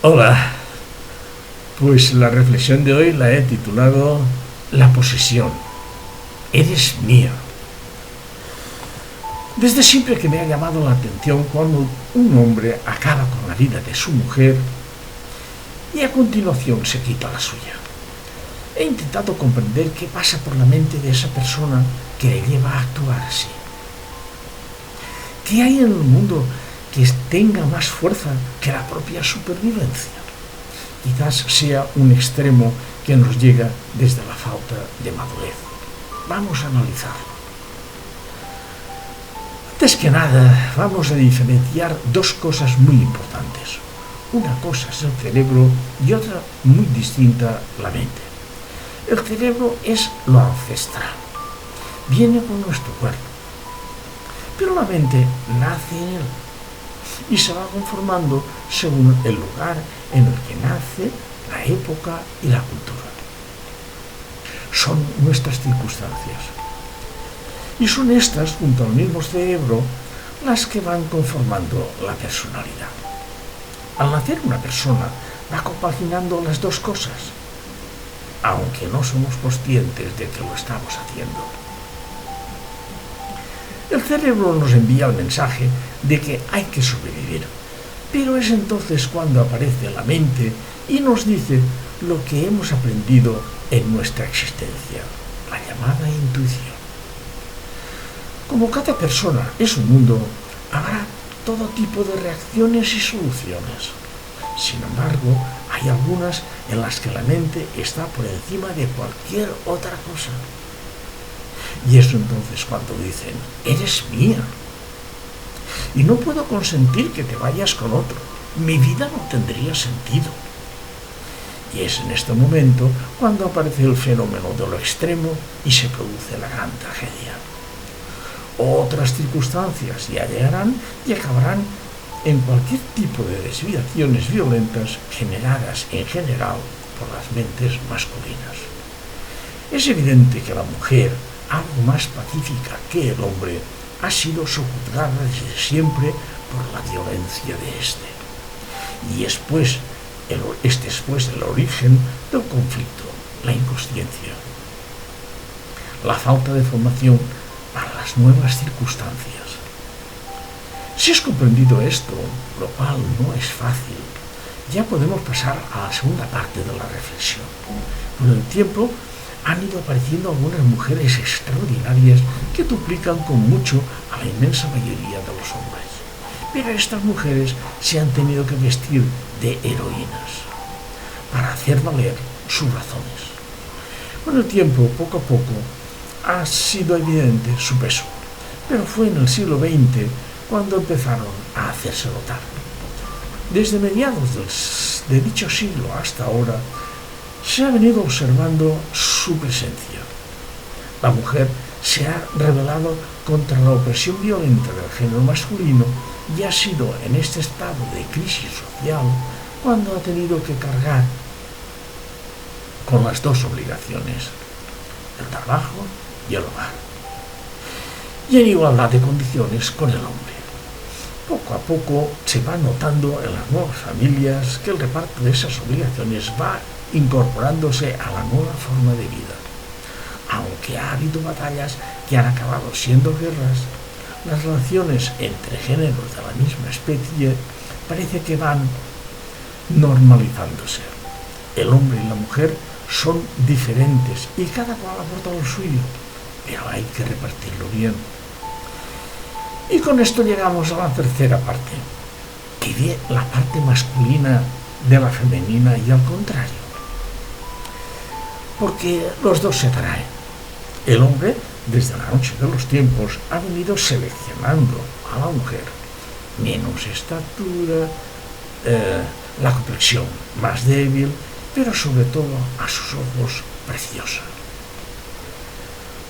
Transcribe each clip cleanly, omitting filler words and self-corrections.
Hola, pues la reflexión de hoy la he titulado La posesión. Eres mía. Desde siempre que me ha llamado la atención cuando un hombre acaba con la vida de su mujer y a continuación se quita la suya. He intentado comprender qué pasa por la mente de esa persona que le lleva a actuar así. ¿Qué hay en el mundo que tenga más fuerza que la propia supervivencia? Quizás sea un extremo que nos llega desde la falta de madurez. Vamos a analizarlo. Antes que nada, vamos a diferenciar dos cosas muy importantes. Una cosa es el cerebro y otra muy distinta, la mente. El cerebro es lo ancestral. Viene con nuestro cuerpo. Pero la mente nace en él y se va conformando según el lugar en el que nace, la época y la cultura. Son nuestras circunstancias. Y son estas, junto al mismo cerebro, las que van conformando la personalidad. Al nacer una persona va compaginando las dos cosas, aunque no somos conscientes de que lo estamos haciendo. El cerebro nos envía el mensaje de que hay que sobrevivir, pero es entonces cuando aparece la mente y nos dice lo que hemos aprendido en nuestra existencia, la llamada intuición. Como cada persona es un mundo, habrá todo tipo de reacciones y soluciones. Sin embargo, hay algunas en las que la mente está por encima de cualquier otra cosa. Y es entonces cuando dicen, eres mía. Y no puedo consentir que te vayas con otro. Mi vida no tendría sentido. Y es en este momento cuando aparece el fenómeno de lo extremo y se produce la gran tragedia. Otras circunstancias ya llegarán y acabarán en cualquier tipo de desviaciones violentas generadas en general por las mentes masculinas. Es evidente que la mujer, algo más pacífica que el hombre, ha sido sojuzgada desde siempre por la violencia de éste. Y este es pues el origen del conflicto, la inconsciencia, la falta de formación para las nuevas circunstancias. Si has comprendido esto, lo cual no es fácil, ya podemos pasar a la segunda parte de la reflexión. Con el tiempo han ido apareciendo algunas mujeres extraordinarias que duplican con mucho a la inmensa mayoría de los hombres. Pero estas mujeres se han tenido que vestir de heroínas para hacer valer sus razones. Con el tiempo, poco a poco, ha sido evidente su peso, pero fue en el siglo XX cuando empezaron a hacerse notar. Desde mediados de dicho siglo hasta ahora, se ha venido observando su presencia. La mujer se ha rebelado contra la opresión violenta del género masculino y ha sido en este estado de crisis social cuando ha tenido que cargar con las dos obligaciones, el trabajo y el hogar, y en igualdad de condiciones con el hombre. Poco a poco se va notando en las nuevas familias que el reparto de esas obligaciones va incorporándose a la nueva forma de vida. Aunque ha habido batallas que han acabado siendo guerras, las relaciones entre géneros de la misma especie parece que van normalizándose. El hombre y la mujer son diferentes y cada cual aporta lo suyo, pero hay que repartirlo bien. Y con esto llegamos a la tercera parte, que ve la parte masculina de la femenina y al contrario. Porque los dos se atraen. El hombre, desde la noche de los tiempos, ha venido seleccionando a la mujer. Menos estatura, la complexión más débil, pero sobre todo a sus ojos preciosa.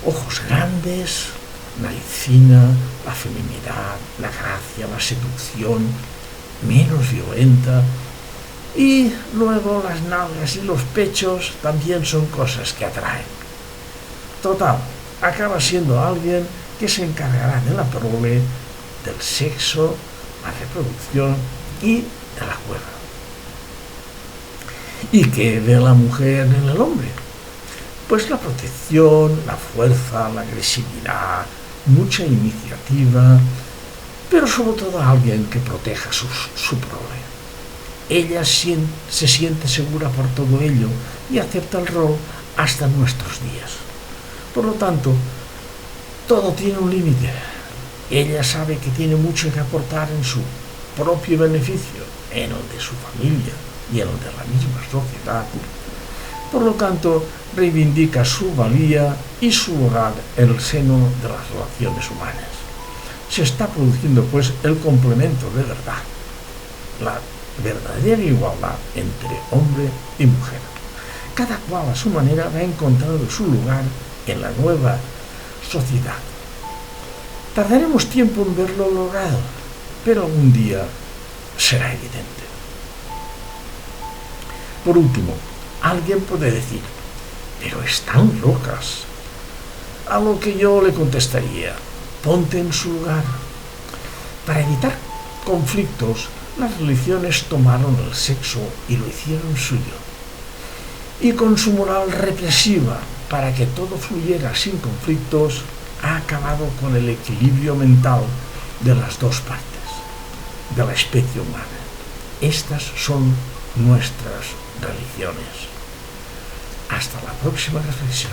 Ojos grandes, nariz fina, la feminidad, la gracia, la seducción, menos violenta. Y luego las nalgas y los pechos también son cosas que atraen. Total, acaba siendo alguien que se encargará de la prole, del sexo, la reproducción y de la cueva. ¿Y qué ve la mujer en el hombre? Pues la protección, la fuerza, la agresividad, mucha iniciativa, pero sobre todo alguien que proteja su prole. Ella se siente segura por todo ello y acepta el rol hasta nuestros días. Por lo tanto, todo tiene un límite. Ella sabe que tiene mucho que aportar en su propio beneficio, en el de su familia y en el de la misma sociedad. Por lo tanto, reivindica su valía y su lugar en el seno de las relaciones humanas. Se está produciendo, pues, el complemento de verdad, la verdadera igualdad entre hombre y mujer. Cada cual a su manera va encontrando su lugar en la nueva sociedad. Tardaremos tiempo en verlo logrado, pero algún día será evidente. Por último, alguien puede decir, pero están locas. A lo que yo le contestaría, ponte en su lugar. Para evitar conflictos, las religiones tomaron el sexo y lo hicieron suyo. Y con su moral represiva, para que todo fluyera sin conflictos, ha acabado con el equilibrio mental de las dos partes, de la especie humana. Estas son nuestras religiones. Hasta la próxima reflexión.